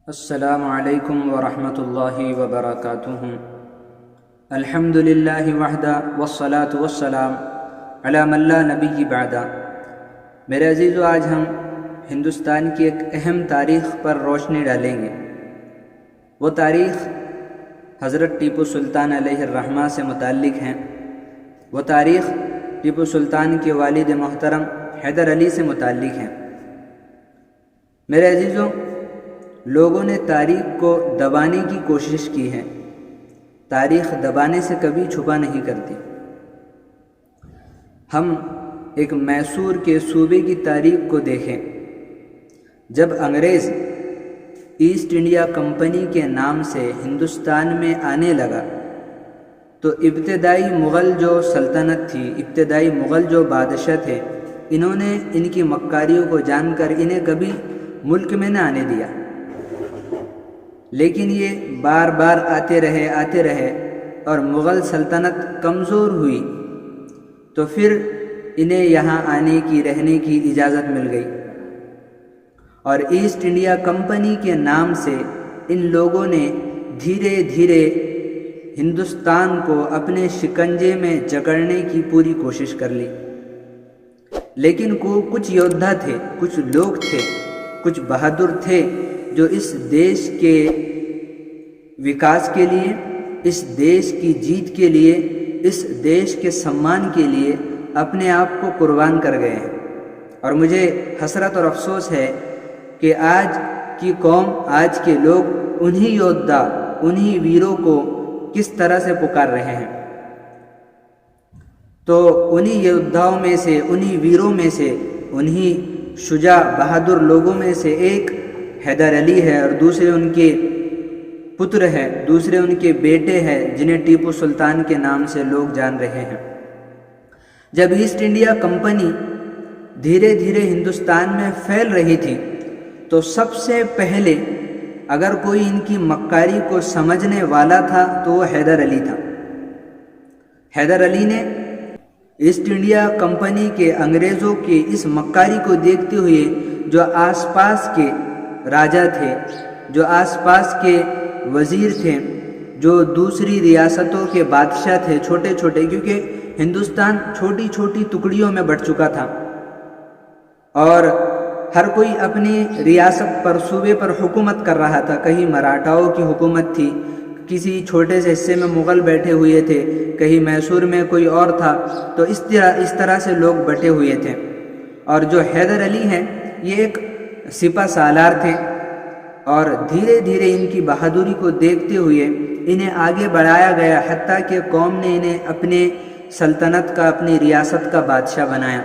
السلام علیکم ورحمۃ اللہ وبرکاتہ۔ الحمد للہ وحدہ والصلاة والسلام علی من لا نبی بعدہ۔ میرے عزیزو، آج ہم ہندوستان کی ایک اہم تاریخ پر روشنی ڈالیں گے۔ وہ تاریخ حضرت ٹیپو سلطان علیہ الرحمہ سے متعلق ہیں۔ وہ تاریخ ٹیپو سلطان کے والد محترم حیدر علی سے متعلق ہیں۔ میرے عزیزو، لوگوں نے تاریخ کو دبانے کی کوشش کی ہے۔ تاریخ دبانے سے کبھی چھپا نہیں کرتی۔ ہم ایک میسور کے صوبے کی تاریخ کو دیکھیں۔ جب انگریز ایسٹ انڈیا کمپنی کے نام سے ہندوستان میں آنے لگا تو ابتدائی مغل جو سلطنت تھی، ابتدائی مغل جو بادشاہ تھے، انہوں نے ان کی مکاریوں کو جان کر انہیں کبھی ملک میں نہ آنے دیا، لیکن یہ بار بار آتے رہے اور مغل سلطنت کمزور ہوئی تو پھر انہیں یہاں آنے کی، رہنے کی اجازت مل گئی، اور ایسٹ انڈیا کمپنی کے نام سے ان لوگوں نے دھیرے دھیرے ہندوستان کو اپنے شکنجے میں جکڑنے کی پوری کوشش کر لی۔ لیکن کچھ یودھا تھے، کچھ لوگ تھے، کچھ بہادر تھے جو اس دیش کے وکاس کے لیے، اس دیش کی جیت کے لیے، اس دیش کے سمان کے لیے اپنے آپ کو قربان کر گئے ہیں۔ اور مجھے حسرت اور افسوس ہے کہ آج کی قوم، آج کے لوگ انہی یودھا، انہی ویروں کو کس طرح سے پکار رہے ہیں۔ تو انہی یودھاؤں میں سے، انہی ویروں میں سے، انہی شجاع بہادر لوگوں میں سے ایک حیدر علی ہے، اور دوسرے ان کے پتر ہیں، دوسرے ان کے بیٹے ہیں جنہیں ٹیپو سلطان کے نام سے لوگ جان رہے ہیں۔ جب ایسٹ انڈیا کمپنی دھیرے دھیرے ہندوستان میں پھیل رہی تھی تو سب سے پہلے اگر کوئی ان کی مکاری کو سمجھنے والا تھا تو وہ حیدر علی تھا۔ حیدر علی نے ایسٹ انڈیا کمپنی کے، انگریزوں کے اس مکاری کو دیکھتے ہوئے جو آس پاس کے راجا تھے، جو آس پاس کے وزیر تھے، جو دوسری ریاستوں کے بادشاہ تھے، چھوٹے چھوٹے، کیونکہ ہندوستان چھوٹی چھوٹی ٹکڑیوں میں بٹ چکا تھا اور ہر کوئی اپنی ریاست پر، صوبے پر حکومت کر رہا تھا۔ کہیں مراٹھاؤں کی حکومت تھی، کسی چھوٹے سے حصے میں مغل بیٹھے ہوئے تھے، کہیں میسور میں کوئی اور تھا، تو اس طرح سے لوگ بٹے ہوئے تھے۔ اور جو حیدر علی ہیں، یہ ایک سپہ سالار تھے، اور دھیرے دھیرے ان کی بہادری کو دیکھتے ہوئے انہیں آگے بڑھایا گیا، حتیٰ کہ قوم نے انہیں اپنے سلطنت کا، اپنی ریاست کا بادشاہ بنایا۔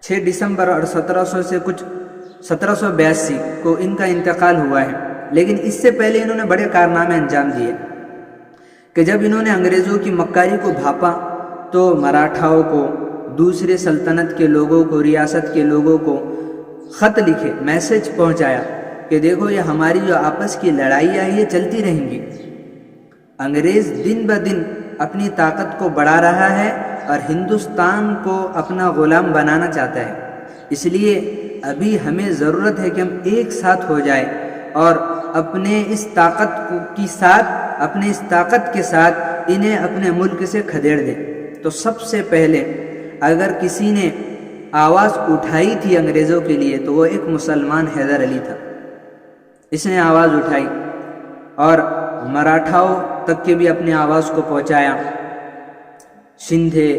6 دسمبر اور 1782 کو ان کا انتقال ہوا ہے، لیکن اس سے پہلے انہوں نے بڑے کارنامے انجام دیے کہ جب انہوں نے انگریزوں کی مکاری کو بھاپا تو مراٹھاؤں کو، دوسرے سلطنت کے لوگوں کو، ریاست کے لوگوں کو خط لکھے، میسج پہنچایا کہ دیکھو یہ ہماری جو آپس کی لڑائی ہے یہ چلتی رہیں گی۔ انگریز دن بدن اپنی طاقت کو بڑھا رہا ہے اور ہندوستان کو اپنا غلام بنانا چاہتا ہے، اس لیے ابھی ہمیں ضرورت ہے کہ ہم ایک ساتھ ہو جائیں اور اپنے اس طاقت کے ساتھ انہیں اپنے ملک سے کھدیڑ دیں۔ تو سب سے پہلے اگر کسی نے آواز اٹھائی تھی انگریزوں کے لیے تو وہ ایک مسلمان حیدر علی تھا۔ اس نے آواز اٹھائی اور مراٹھاؤں تک کے بھی اپنی آواز کو پہنچایا۔ شندھے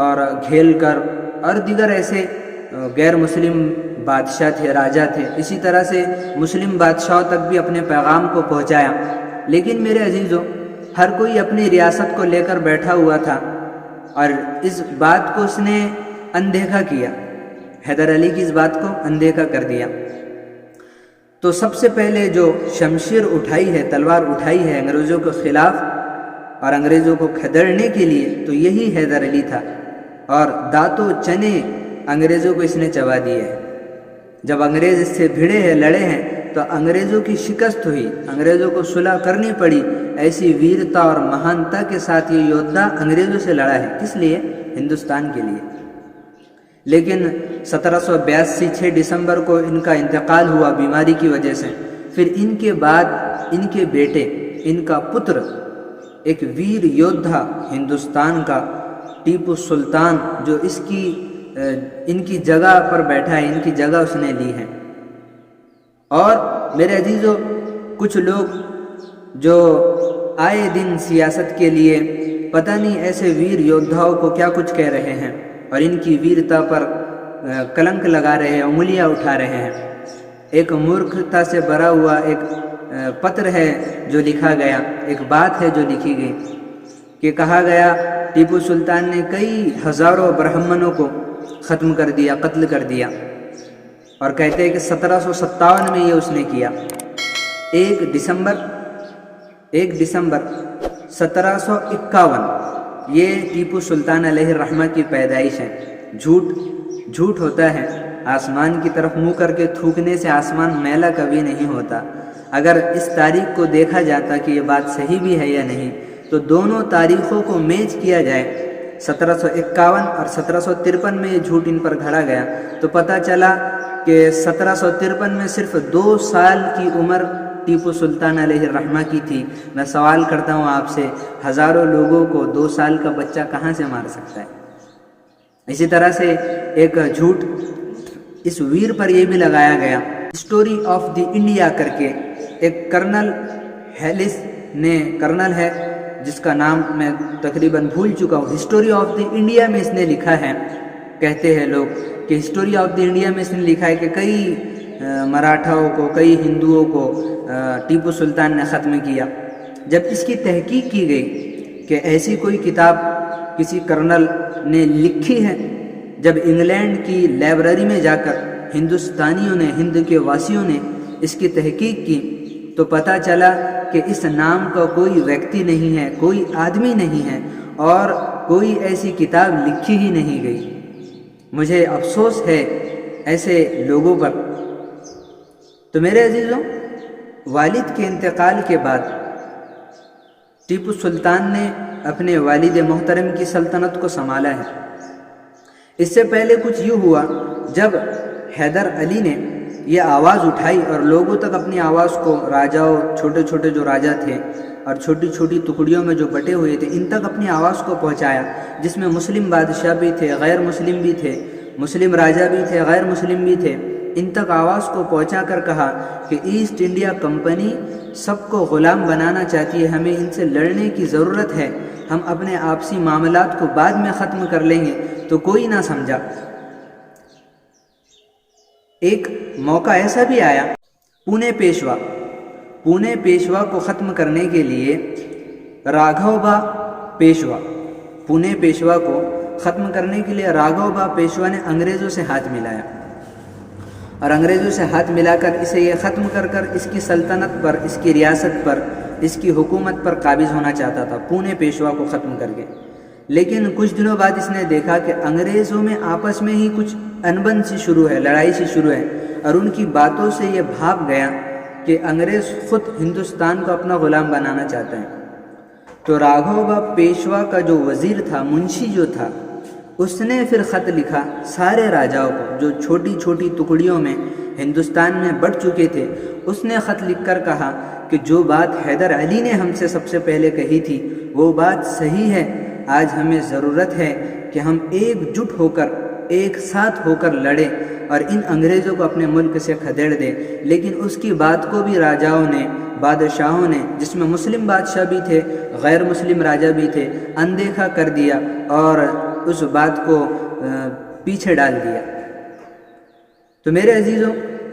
اور گھیلکر اور دیگر ایسے غیر مسلم بادشاہ تھے، راجا تھے، اسی طرح سے مسلم بادشاہوں تک بھی اپنے پیغام کو پہنچایا۔ لیکن میرے عزیزو، ہر کوئی اپنی ریاست کو لے کر بیٹھا ہوا تھا اور اس بات کو اس نے اندیکھا کیا، حیدر علی کی اس بات کو اندیکھا کر دیا۔ تو سب سے پہلے جو شمشیر اٹھائی ہے، تلوار اٹھائی ہے انگریزوں کے خلاف اور انگریزوں کو کھدیڑنے کے لیے، تو یہی حیدر علی تھا، اور دانتوں چنے انگریزوں کو اس نے چبا دیے ہیں۔ جب انگریز اس سے بھیڑے ہیں، لڑے ہیں، تو انگریزوں کی شکست ہوئی، انگریزوں کو صلح کرنی پڑی۔ ایسی ویرتا اور مہانتا کے ساتھ یہ یودھا انگریزوں سے لڑا ہے، کس لیے؟ ہندوستان کے لیے۔ لیکن 1782 6 دسمبر کو ان کا انتقال ہوا بیماری کی وجہ سے۔ پھر ان کے بعد ان کے بیٹے، ان کا پتر، ایک ویر یودھا ہندوستان کا ٹیپو سلطان، جو ان کی جگہ پر بیٹھا ہے، ان کی جگہ اس نے لی ہے۔ اور میرے عزیزو، کچھ لوگ جو آئے دن سیاست کے لیے پتہ نہیں ایسے ویر یودھاؤں کو کیا کچھ کہہ رہے ہیں اور ان کی ویرتا پر کلنک لگا رہے ہیں، انگلیاں اٹھا رہے ہیں۔ ایک مورکھتا سے بھرا ہوا ایک پتر ہے جو لکھا گیا، ایک بات ہے جو لکھی گئی کہ کہا گیا ٹیپو سلطان نے کئی ہزاروں برہمنوں کو ختم کر دیا، قتل کر دیا، اور کہتے ہیں کہ 1757 میں یہ اس نے کیا۔ 1 دسمبر 1751 یہ ٹیپو سلطان علیہ الرحمہ کی پیدائش ہے۔ جھوٹ ہوتا ہے، آسمان کی طرف منہ کر کے تھوکنے سے آسمان میلا کبھی نہیں ہوتا۔ اگر اس تاریخ کو دیکھا جاتا کہ یہ بات صحیح بھی ہے یا نہیں، تو دونوں تاریخوں کو میچ کیا جائے، 1751 اور 1753 میں یہ جھوٹ ان پر گھڑا گیا، تو پتہ چلا کہ 1753 میں صرف 2 سال کی عمر ٹیپو سلطان علیہ الرحمہ کی تھی۔ میں سوال کرتا ہوں آپ سے، ہزاروں لوگوں کو 2 سال کا بچہ کہاں سے مار سکتا ہے؟ اسی طرح سے ایک جھوٹ اس ویر پر یہ بھی لگایا گیا، ہسٹوری آف دی انڈیا کر کے ایک کرنل ہیلس نے، کرنل ہے جس کا نام میں تقریباً بھول چکا ہوں، ہسٹوری آف دی انڈیا میں اس نے لکھا ہے، کہتے ہیں لوگ کہ ہسٹوری آف دی انڈیا میں اس نے لکھا ہے کہ کئی مراٹھاؤں کو، کئی ہندوؤں کو ٹیپو سلطان نے ختم کیا۔ جب اس کی تحقیق کی گئی کہ ایسی کوئی کتاب کسی کرنل نے لکھی ہے، جب انگلینڈ کی لائبریری میں جا کر ہندوستانیوں نے، ہند کے واسیوں نے اس کی تحقیق کی، تو پتہ چلا کہ اس نام کا کوئی ویکتی نہیں ہے، کوئی آدمی نہیں ہے، اور کوئی ایسی کتاب لکھی ہی نہیں گئی۔ مجھے افسوس ہے ایسے لوگوں پر۔ تو میرے عزیزوں، والد کے انتقال کے بعد ٹیپو سلطان نے اپنے والد محترم کی سلطنت کو سنبھالا ہے۔ اس سے پہلے کچھ یوں ہوا، جب حیدر علی نے یہ آواز اٹھائی اور لوگوں تک اپنی آواز کو، راجاؤں، چھوٹے چھوٹے جو راجا تھے اور چھوٹی چھوٹی ٹکڑیوں میں جو بٹے ہوئے تھے، ان تک اپنی آواز کو پہنچایا، جس میں مسلم بادشاہ بھی تھے، غیر مسلم بھی تھے، مسلم راجا بھی تھے، غیر مسلم بھی تھے، ان تک آواز کو پہنچا کر کہا کہ ایسٹ انڈیا کمپنی سب کو غلام بنانا چاہتی ہے، ہمیں ان سے لڑنے کی ضرورت ہے، ہم اپنے آپسی معاملات کو بعد میں ختم کر لیں گے۔ تو کوئی نہ سمجھا۔ ایک موقع ایسا بھی آیا، پونے پیشوا کو ختم کرنے کے لیے راگھوبا پیشوا، پونے پیشوا کو ختم کرنے کے لیے راگھوبا پیشوا نے انگریزوں سے ہاتھ ملایا، اور انگریزوں سے ہاتھ ملا کر اسے یہ ختم کر کر اس کی سلطنت پر، اس کی ریاست پر، اس کی حکومت پر قابض ہونا چاہتا تھا، پونے پیشوا کو ختم کر کے۔ لیکن کچھ دنوں بعد اس نے دیکھا کہ انگریزوں میں آپس میں ہی کچھ انبن سی شروع ہے، لڑائی سی شروع ہے، اور ان کی باتوں سے یہ بھاپ گیا کہ انگریز خود ہندوستان کو اپنا غلام بنانا چاہتے ہیں۔ تو راگھوبا پیشوا کا جو وزیر تھا، منشی جو تھا، اس نے پھر خط لکھا سارے راجاؤں کو جو چھوٹی چھوٹی ٹکڑیوں میں ہندوستان میں بٹ چکے تھے۔ اس نے خط لکھ کر کہا کہ جو بات حیدر علی نے ہم سے سب سے پہلے کہی تھی وہ بات صحیح ہے، آج ہمیں ضرورت ہے کہ ہم ایک جٹ ہو کر، ایک ساتھ ہو کر لڑیں اور ان انگریزوں کو اپنے ملک سے کھدیڑ دیں۔ لیکن اس کی بات کو بھی راجاؤں نے، بادشاہوں نے، جس میں مسلم بادشاہ بھی تھے، غیر مسلم راجا بھی تھے، اندیکھا کر دیا اور اس بات کو پیچھے ڈال دیا۔ تو میرے عزیزوں،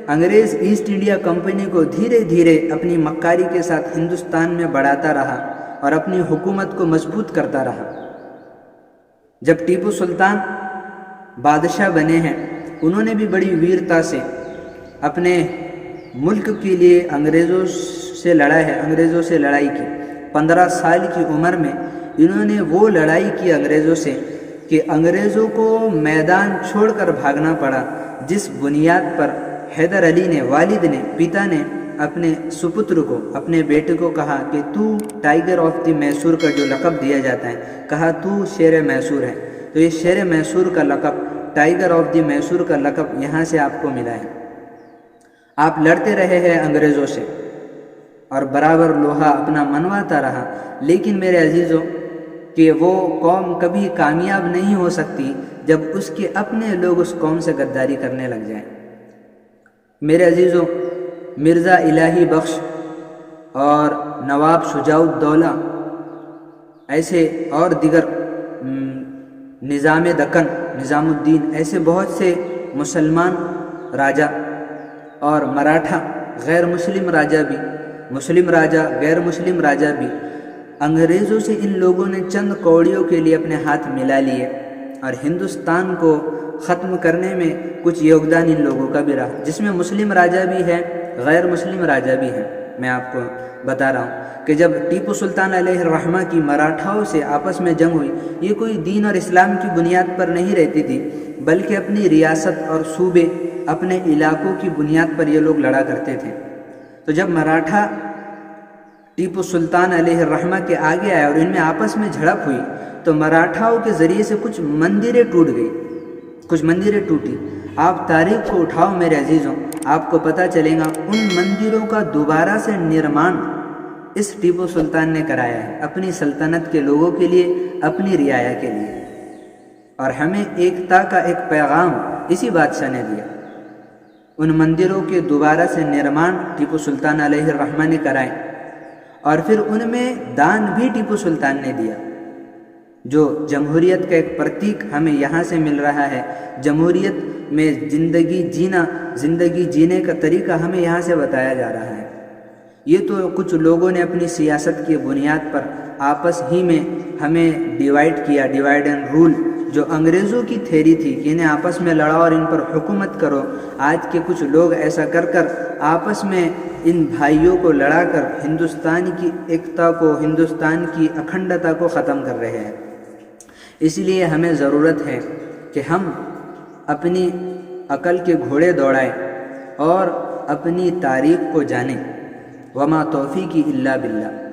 انگریز ایسٹ انڈیا کمپنی کو دھیرے دھیرے اپنی مکاری کے ساتھ ہندوستان میں بڑھاتا رہا اور اپنی حکومت کو مضبوط کرتا رہا۔ جب ٹیپو سلطان بادشاہ بنے ہیں، انہوں نے بھی بڑی ویرتا سے اپنے ملک کے لیے انگریزوں سے لڑا ہے، انگریزوں سے لڑائی کی۔ 15 سال کی عمر میں انہوں نے وہ لڑائی کی انگریزوں سے کہ انگریزوں کو میدان چھوڑ کر بھاگنا پڑا، جس بنیاد پر حیدر علی نے، والد نے، پتا نے اپنے سپتر کو، اپنے بیٹے کو کہا کہ تو ٹائیگر آف دی میسور کا جو لقب دیا جاتا ہے، کہا تو شیر میسور ہے۔ تو یہ شیر میسور کا لقب، ٹائیگر آف دی میسور کا لقب یہاں سے آپ کو ملا ہے۔ آپ لڑتے رہے ہیں انگریزوں سے اور برابر لوہا اپنا منواتا رہا، لیکن میرے عزیزوں کہ وہ قوم کبھی کامیاب نہیں ہو سکتی جب اس کے اپنے لوگ اس قوم سے غداری کرنے لگ جائیں۔ میرے عزیزوں، مرزا الہی بخش اور نواب شجاع الدولہ ایسے اور دیگر نظام دکن، نظام الدین، ایسے بہت سے مسلمان راجہ اور مراٹھا غیر مسلم راجہ بھی، مسلم راجہ غیر مسلم راجہ بھی انگریزوں سے ان لوگوں نے چند کوڑیوں کے لیے اپنے ہاتھ ملا لیے، اور ہندوستان کو ختم کرنے میں کچھ یوگدان ان لوگوں کا بھی رہا، جس میں مسلم راجہ بھی ہے، غیر مسلم راجہ بھی ہے۔ میں آپ کو بتا رہا ہوں کہ جب ٹیپو سلطان علیہ الرحمہ کی مراٹھاؤں سے آپس میں جنگ ہوئی، یہ کوئی دین اور اسلام کی بنیاد پر نہیں رہتی تھی، بلکہ اپنی ریاست اور صوبے، اپنے علاقوں کی بنیاد پر یہ لوگ لڑا کرتے تھے۔ تو جب مراٹھا ٹیپو سلطان علیہ الرحمہ کے آگے آئے اور ان میں آپس میں جھڑپ ہوئی، تو مراٹھاؤں کے ذریعے سے کچھ مندریں ٹوٹ گئی، کچھ مندریں ٹوٹی۔ آپ تاریخ کو اٹھاؤ میرے عزیزوں، آپ کو پتہ چلے گا ان مندروں کا دوبارہ سے نرمان اس ٹیپو سلطان نے کرایا ہے، اپنی سلطنت کے لوگوں کے لیے، اپنی رعایا کے لیے۔ اور ہمیں ایکتا کا ایک پیغام اسی بادشاہ نے دیا۔ ان مندروں کے دوبارہ سے نرمان ٹیپو سلطان علیہ الرحمہ نے کرائے، اور پھر ان میں دان بھی ٹیپو سلطان نے دیا، جو جمہوریت کا ایک پرتیک ہمیں یہاں سے مل رہا ہے۔ جمہوریت میں زندگی جینا، زندگی جینے کا طریقہ ہمیں یہاں سے بتایا جا رہا ہے۔ یہ تو کچھ لوگوں نے اپنی سیاست کی بنیاد پر آپس ہی میں ہمیں ڈیوائیڈ کیا، ڈیوائیڈ اینڈ رول، جو انگریزوں کی تھیری تھی کہ انہیں آپس میں لڑاؤ اور ان پر حکومت کرو۔ آج کے کچھ لوگ ایسا کر کر آپس میں ان بھائیوں کو لڑا کر ہندوستان کی ایکتا کو، ہندوستان کی اکھنڈتا کو ختم کر رہے ہیں۔ اس لیے ہمیں ضرورت ہے کہ ہم اپنی عقل کے گھوڑے دوڑائیں اور اپنی تاریخ کو جانیں۔ وما توفیقی الا باللہ۔